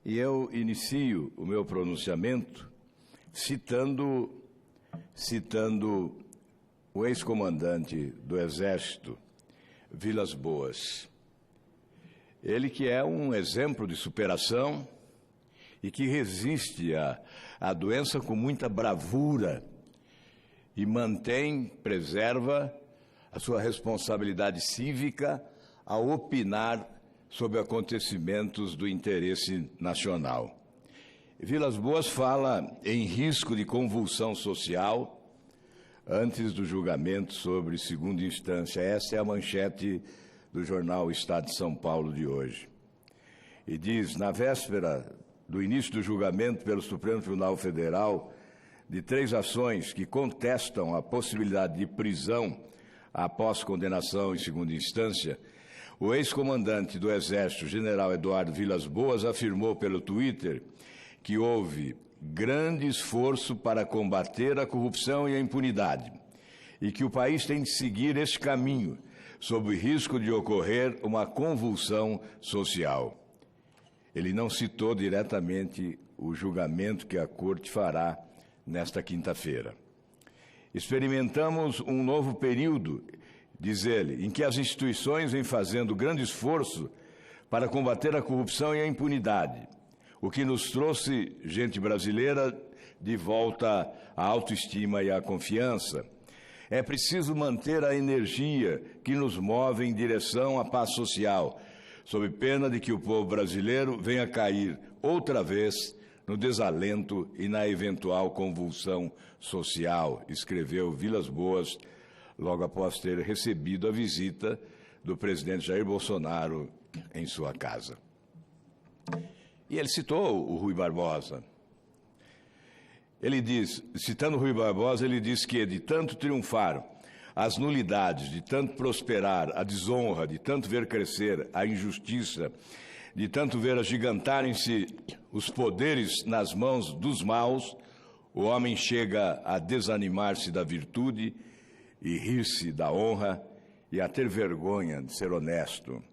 E eu inicio o meu pronunciamento citando o ex-comandante do Exército, Vilas Boas. Ele que é um exemplo de superação e que resiste à doença com muita bravura e preserva a sua responsabilidade cívica ao opinar sobre acontecimentos do interesse nacional. Vilas Boas fala em risco de convulsão social antes do julgamento sobre segunda instância. Essa é a manchete do jornal Estado de São Paulo de hoje. E diz, na véspera do início do julgamento pelo Supremo Tribunal Federal de 3 ações que contestam a possibilidade de prisão após condenação em segunda instância, o ex-comandante do Exército, general Eduardo Vilas Boas, afirmou pelo Twitter que houve grande esforço para combater a corrupção e a impunidade e que o país tem de seguir este caminho, sob o risco de ocorrer uma convulsão social. Ele não citou diretamente o julgamento que a Corte fará nesta quinta-feira. Experimentamos um novo período, diz ele, em que as instituições vêm fazendo grande esforço para combater a corrupção e a impunidade, o que nos trouxe, gente brasileira, de volta à autoestima e à confiança. É preciso manter a energia que nos move em direção à paz social, sob pena de que o povo brasileiro venha cair outra vez no desalento e na eventual convulsão social, escreveu Vilas Boas, logo após ter recebido a visita do presidente Jair Bolsonaro em sua casa. E ele citou o Rui Barbosa. Ele diz, citando Rui Barbosa, ele diz que de tanto triunfar as nulidades, de tanto prosperar a desonra, de tanto ver crescer a injustiça, de tanto ver agigantarem-se os poderes nas mãos dos maus, o homem chega a desanimar-se da virtude e rir-se da honra e a ter vergonha de ser honesto.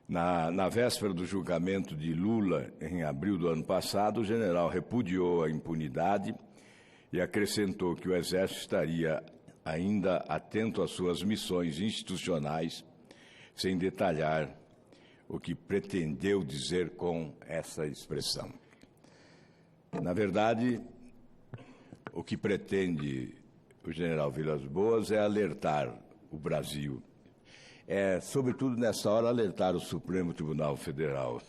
Na véspera do julgamento de Lula, em abril do ano passado, o general repudiou a impunidade e acrescentou que o Exército estaria ainda atento às suas missões institucionais, sem detalhar o que pretendeu dizer com essa expressão. Na verdade, o que pretende o general Vilas Boas é alertar o Brasil, sobretudo nessa hora, alertar o Supremo Tribunal Federal.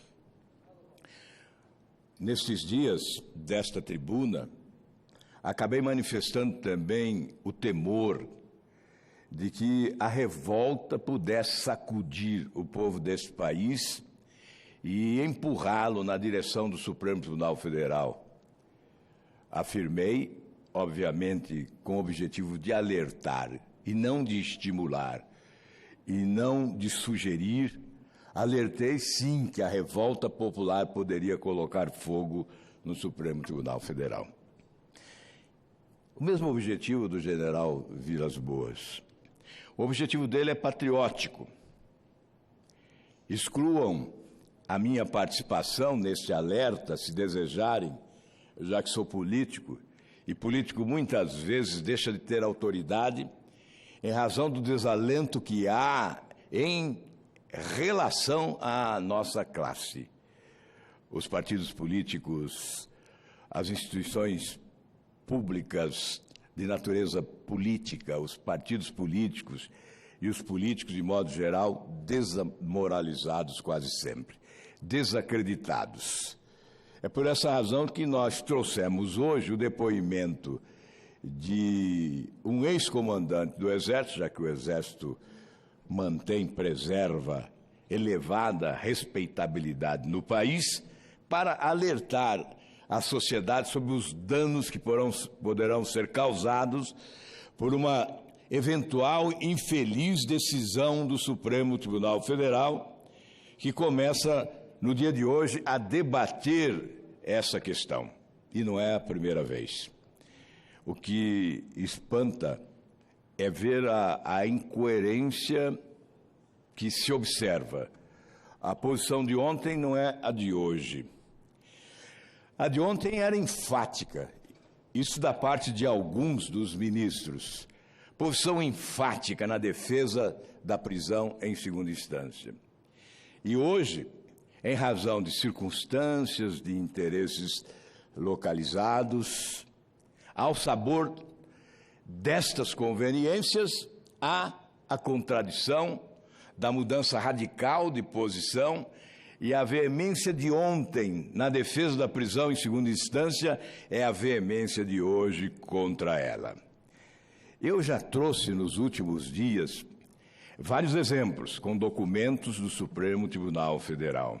Nestes dias, desta tribuna, acabei manifestando também o temor de que a revolta pudesse sacudir o povo deste país e empurrá-lo na direção do Supremo Tribunal Federal. Afirmei, obviamente, com o objetivo de alertar e não de estimular, e não de sugerir, alertei sim que a revolta popular poderia colocar fogo no Supremo Tribunal Federal. O mesmo objetivo do general Vilas Boas. O objetivo dele é patriótico. Excluam a minha participação neste alerta, se desejarem, já que sou político, e político muitas vezes deixa de ter autoridade em razão do desalento que há em relação à nossa classe. Os partidos políticos, as instituições públicas de natureza política, os partidos políticos e os políticos, de modo geral, desmoralizados quase sempre, desacreditados. É por essa razão que nós trouxemos hoje o depoimento de um ex-comandante do Exército, já que o Exército preserva elevada respeitabilidade no país, para alertar a sociedade sobre os danos que poderão ser causados por uma eventual infeliz decisão do Supremo Tribunal Federal, que começa no dia de hoje a debater essa questão. E não é a primeira vez. O que espanta é ver a incoerência que se observa A posição de ontem não é a de hoje. A de ontem era enfática, isso da parte de alguns dos ministros. Posição enfática na defesa da prisão em segunda instância. E hoje, em razão de circunstâncias, de interesses localizados, ao sabor destas conveniências, há a contradição da mudança radical de posição e a veemência de ontem na defesa da prisão em segunda instância é a veemência de hoje contra ela. Eu já trouxe nos últimos dias vários exemplos com documentos do Supremo Tribunal Federal.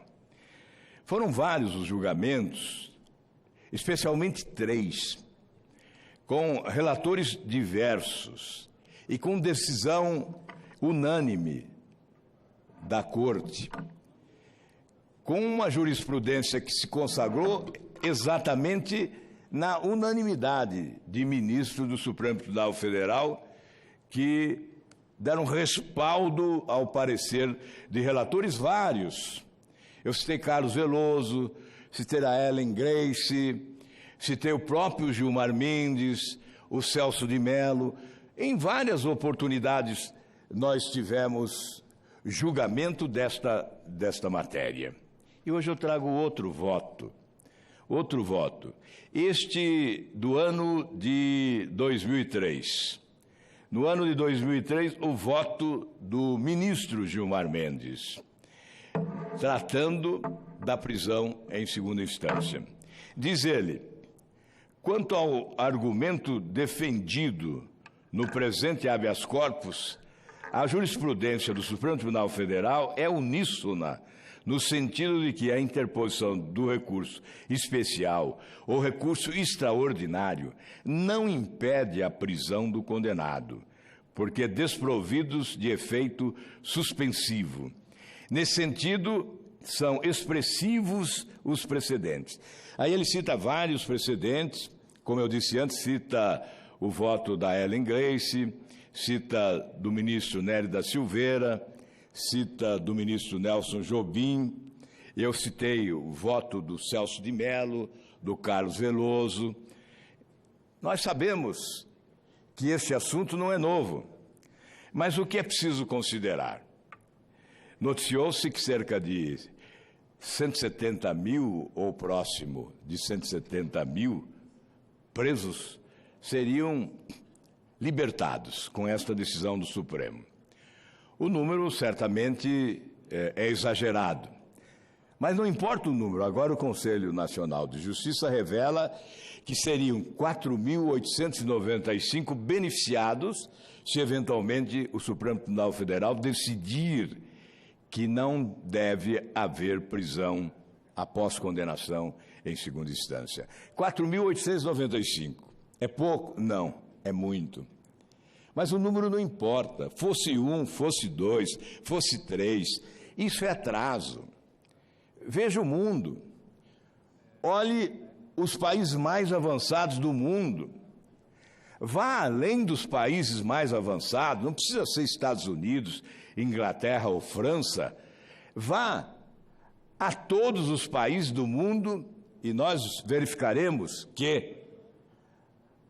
Foram vários os julgamentos, especialmente 3, com relatores diversos e com decisão unânime da Corte, com uma jurisprudência que se consagrou exatamente na unanimidade de ministros do Supremo Tribunal Federal que deram respaldo ao parecer de relatores vários. Eu citei Carlos Veloso, citei a Ellen Grace, citei o próprio Gilmar Mendes, o Celso de Mello. Em várias oportunidades nós tivemos julgamento desta matéria. E hoje eu trago outro voto, este do ano de 2003. No ano de 2003, o voto do ministro Gilmar Mendes, tratando da prisão em segunda instância. Diz ele: quanto ao argumento defendido no presente habeas corpus, a jurisprudência do Supremo Tribunal Federal é uníssona, no sentido de que a interposição do recurso especial ou recurso extraordinário não impede a prisão do condenado, porque desprovidos de efeito suspensivo. Nesse sentido, são expressivos os precedentes. Aí ele cita vários precedentes, como eu disse antes, cita o voto da Ellen Grace, cita do ministro Nery da Silveira, cita do ministro Nelson Jobim, eu citei o voto do Celso de Mello, do Carlos Veloso. Nós sabemos que este assunto não é novo, mas o que é preciso considerar? Noticiou-se que cerca de 170 mil, ou próximo de 170 mil, presos seriam libertados com esta decisão do Supremo. O número certamente é exagerado, mas não importa o número. Agora o Conselho Nacional de Justiça revela que seriam 4.895 beneficiados se eventualmente o Supremo Tribunal Federal decidir que não deve haver prisão após condenação em segunda instância. 4.895. É pouco? Não, é muito. Mas o número não importa, fosse 1, fosse 2, fosse 3, isso é atraso. Veja o mundo, olhe os países mais avançados do mundo, vá além dos países mais avançados, não precisa ser Estados Unidos, Inglaterra ou França, vá a todos os países do mundo e nós verificaremos que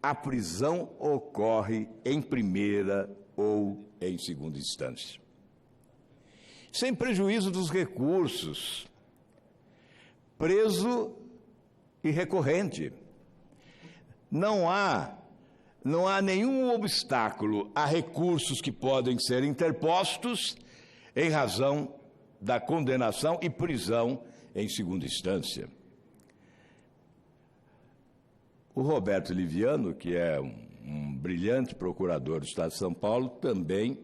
a prisão ocorre em primeira ou em segunda instância, sem prejuízo dos recursos, preso e recorrente. Não há nenhum obstáculo a recursos que podem ser interpostos em razão da condenação e prisão em segunda instância. O Roberto Liviano, que é um brilhante procurador do Estado de São Paulo, também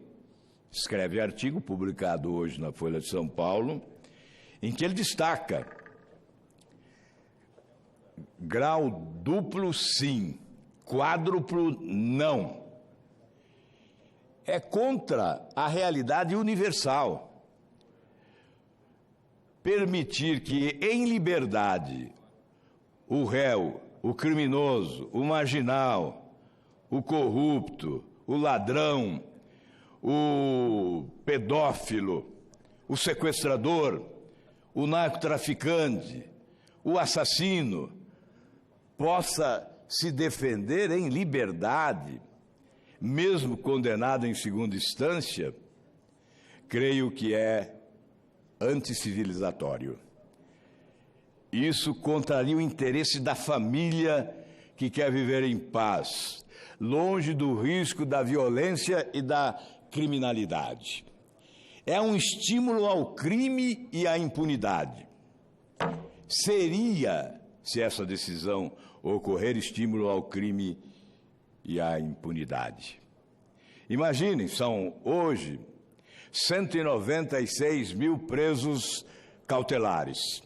escreve artigo publicado hoje na Folha de São Paulo, em que ele destaca: grau duplo sim, quádruplo não. É contra a realidade universal permitir que, em liberdade, o réu, o criminoso, o marginal, o corrupto, o ladrão, o pedófilo, o sequestrador, o narcotraficante, o assassino, possa se defender em liberdade, mesmo condenado em segunda instância, creio que é anticivilizatório. Isso contraria o interesse da família que quer viver em paz, longe do risco da violência e da criminalidade. É um estímulo ao crime e à impunidade. Seria, se essa decisão ocorrer, estímulo ao crime e à impunidade. Imaginem, são hoje 196 mil presos cautelares.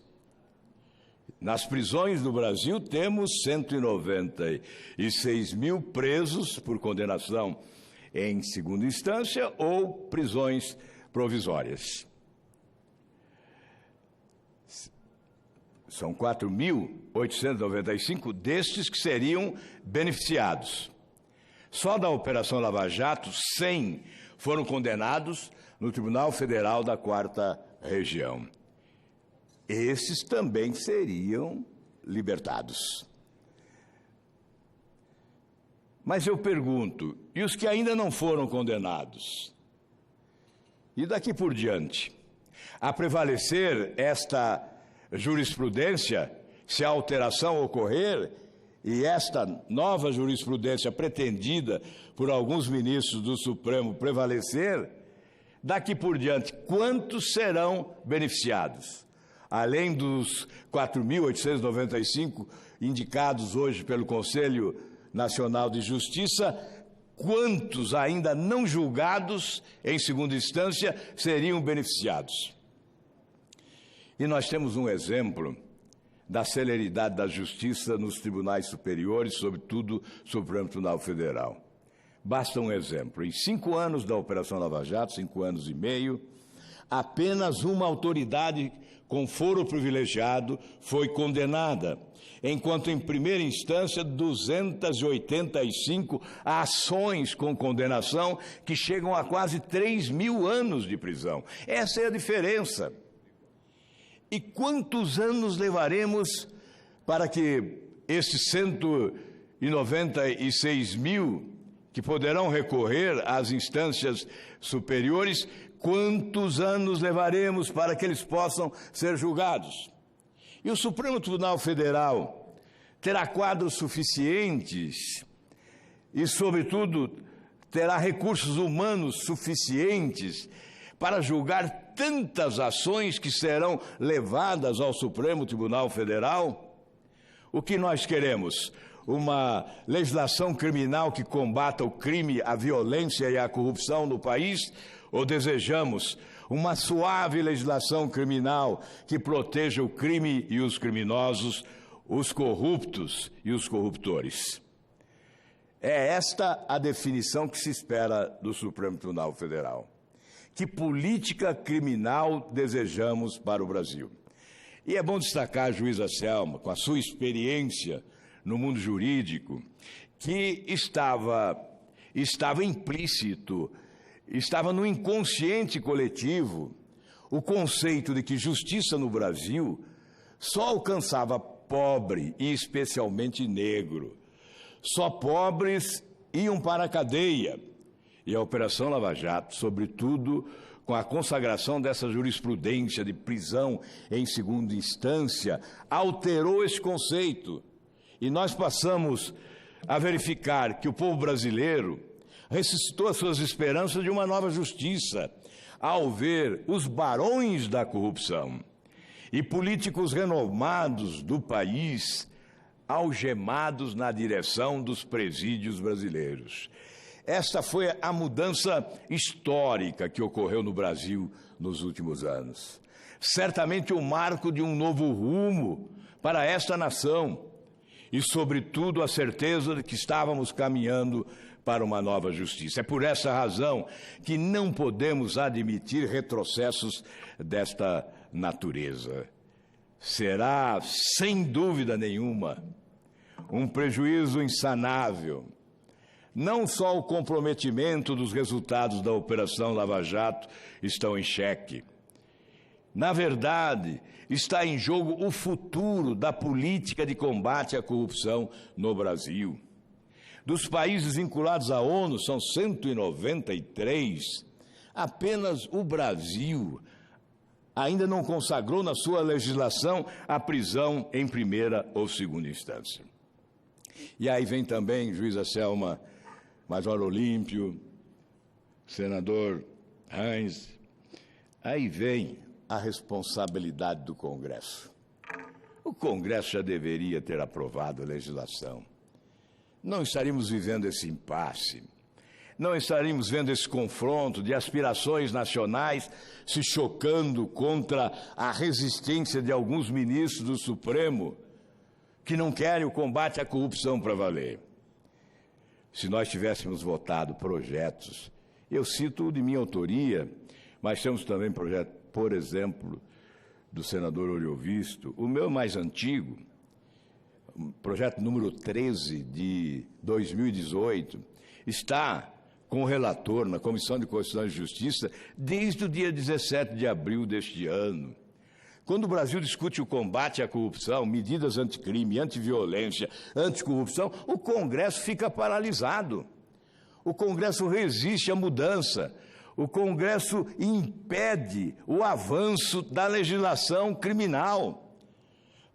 Nas prisões do Brasil temos 196 mil presos por condenação em segunda instância ou prisões provisórias. São 4.895 destes que seriam beneficiados. Só da Operação Lava Jato, 100 foram condenados no Tribunal Federal da 4ª Região. Esses também seriam libertados. Mas eu pergunto, e os que ainda não foram condenados? E daqui por diante? A prevalecer esta jurisprudência, se a alteração ocorrer, e esta nova jurisprudência pretendida por alguns ministros do Supremo prevalecer, daqui por diante, quantos serão beneficiados? Além dos 4.895 indicados hoje pelo Conselho Nacional de Justiça, quantos ainda não julgados em segunda instância seriam beneficiados? E nós temos um exemplo da celeridade da justiça nos tribunais superiores, sobretudo Supremo Tribunal Federal. Basta um exemplo. Em 5 anos da Operação Lava Jato, 5 anos e meio, apenas uma autoridade com foro privilegiado foi condenada, enquanto em primeira instância 285 ações com condenação que chegam a quase 3.000 anos de prisão. Essa é a diferença. E quantos anos levaremos para que esses 196 mil que poderão recorrer às instâncias superiores, quantos anos levaremos para que eles possam ser julgados? E o Supremo Tribunal Federal terá quadros suficientes e, sobretudo, terá recursos humanos suficientes para julgar tantas ações que serão levadas ao Supremo Tribunal Federal? O que nós queremos? Uma legislação criminal que combata o crime, a violência e a corrupção no país? Ou desejamos uma suave legislação criminal que proteja o crime e os criminosos, os corruptos e os corruptores? É esta a definição que se espera do Supremo Tribunal Federal. Que política criminal desejamos para o Brasil? E é bom destacar a juíza Selma, com a sua experiência no mundo jurídico, que estava implícito, estava no inconsciente coletivo, o conceito de que justiça no Brasil só alcançava pobre e especialmente negro. Só pobres iam para a cadeia. E a Operação Lava Jato, sobretudo com a consagração dessa jurisprudência de prisão em segunda instância, alterou esse conceito. E nós passamos a verificar que o povo brasileiro ressuscitou as suas esperanças de uma nova justiça, ao ver os barões da corrupção e políticos renomados do país algemados na direção dos presídios brasileiros. Esta foi a mudança histórica que ocorreu no Brasil nos últimos anos. Certamente o marco de um novo rumo para esta nação e, sobretudo, a certeza de que estávamos caminhando para uma nova justiça. É por essa razão que não podemos admitir retrocessos desta natureza. Será, sem dúvida nenhuma, um prejuízo insanável. Não só o comprometimento dos resultados da Operação Lava Jato estão em xeque. Na verdade, está em jogo o futuro da política de combate à corrupção no Brasil. Dos países vinculados à ONU, são 193, apenas o Brasil ainda não consagrou na sua legislação a prisão em primeira ou segunda instância. E aí vem também, juíza Selma, Major Olímpio, senador Reins, aí vem a responsabilidade do Congresso. O Congresso já deveria ter aprovado a legislação. Não estaríamos vivendo esse impasse. Não estaríamos vendo esse confronto de aspirações nacionais se chocando contra a resistência de alguns ministros do Supremo que não querem o combate à corrupção para valer. Se nós tivéssemos votado projetos, eu cito o de minha autoria, mas temos também projeto, por exemplo, do senador Oriovisto, o meu mais antigo, projeto número 13 de 2018, está com o relator na Comissão de Constituição e Justiça desde o dia 17 de abril deste ano. Quando o Brasil discute o combate à corrupção, medidas anticrime, antiviolência, anticorrupção, o Congresso fica paralisado. O Congresso resiste à mudança. O Congresso impede o avanço da legislação criminal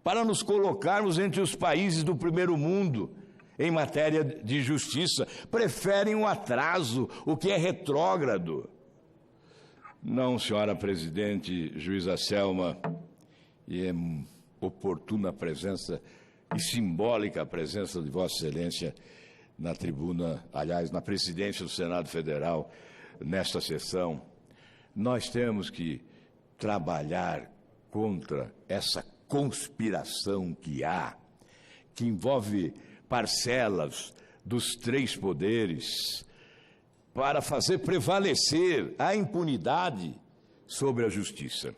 para nos colocarmos entre os países do primeiro mundo em matéria de justiça. Preferem um atraso, o que é retrógrado. Não, senhora presidente, juíza Selma, e é oportuna a presença e simbólica a presença de Vossa Excelência na tribuna, aliás, na presidência do Senado Federal, nesta sessão. Nós temos que trabalhar contra essa conspiração que há, que envolve parcelas dos três poderes, para fazer prevalecer a impunidade sobre a justiça.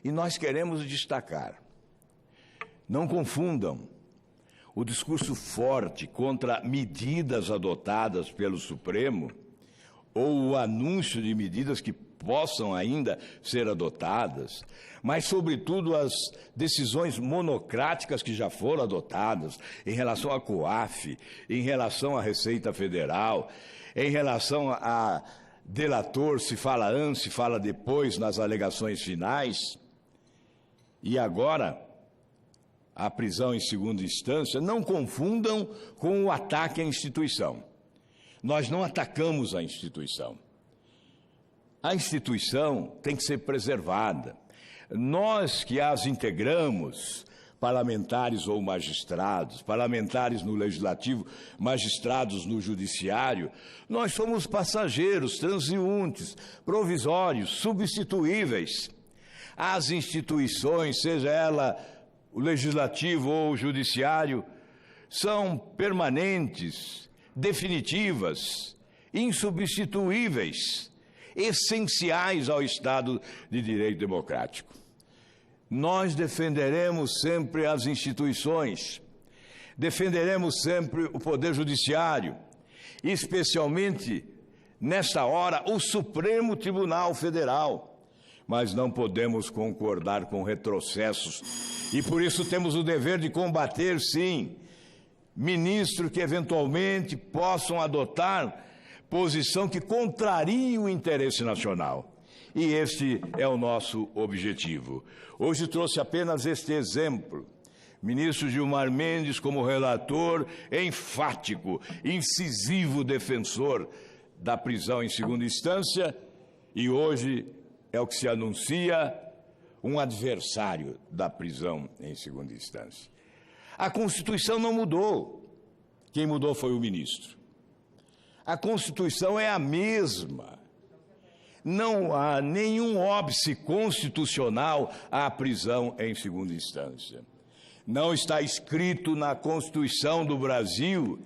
E nós queremos destacar, não confundam o discurso forte contra medidas adotadas pelo Supremo ou o anúncio de medidas que possam ainda ser adotadas, mas, sobretudo, as decisões monocráticas que já foram adotadas em relação à COAF, em relação à Receita Federal, em relação a delator, se fala antes, se fala depois nas alegações finais, e agora a prisão em segunda instância. Não confundam com o ataque à instituição. Nós não atacamos a instituição. A instituição tem que ser preservada. Nós que as integramos, parlamentares ou magistrados, parlamentares no legislativo, magistrados no judiciário, nós somos passageiros, transeuntes, provisórios, substituíveis. As instituições, seja ela o legislativo ou o judiciário, são permanentes, definitivas, insubstituíveis, essenciais ao Estado de Direito Democrático. Nós defenderemos sempre as instituições, defenderemos sempre o Poder Judiciário, especialmente, nesta hora, o Supremo Tribunal Federal. Mas não podemos concordar com retrocessos e, por isso, temos o dever de combater, sim, ministros que eventualmente possam adotar posição que contrarie o interesse nacional. E este é o nosso objetivo. Hoje trouxe apenas este exemplo. Ministro Gilmar Mendes, como relator enfático, incisivo defensor da prisão em segunda instância, e hoje é o que se anuncia um adversário da prisão em segunda instância. A Constituição não mudou. Quem mudou foi o ministro. A Constituição é a mesma. Não há nenhum óbice constitucional à prisão em segunda instância. Não está escrito na Constituição do Brasil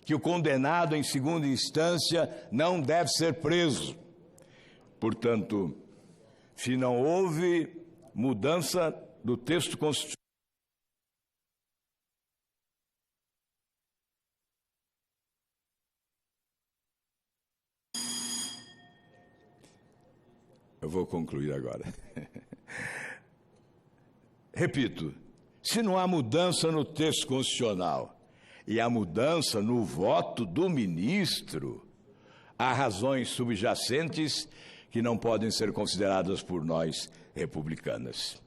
que o condenado em segunda instância não deve ser preso. Portanto, se não houve mudança do texto constitucional, Eu vou concluir agora. Repito, se não há mudança no texto constitucional e há mudança no voto do ministro, há razões subjacentes que não podem ser consideradas por nós republicanas.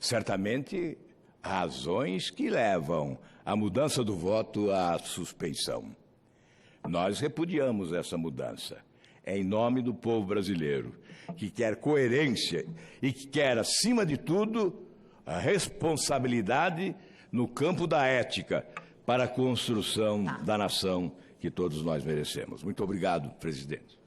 Certamente, razões que levam a mudança do voto à suspeição. Nós repudiamos essa mudança. É em nome do povo brasileiro, que quer coerência e que quer, acima de tudo, a responsabilidade no campo da ética para a construção da nação que todos nós merecemos. Muito obrigado, presidente.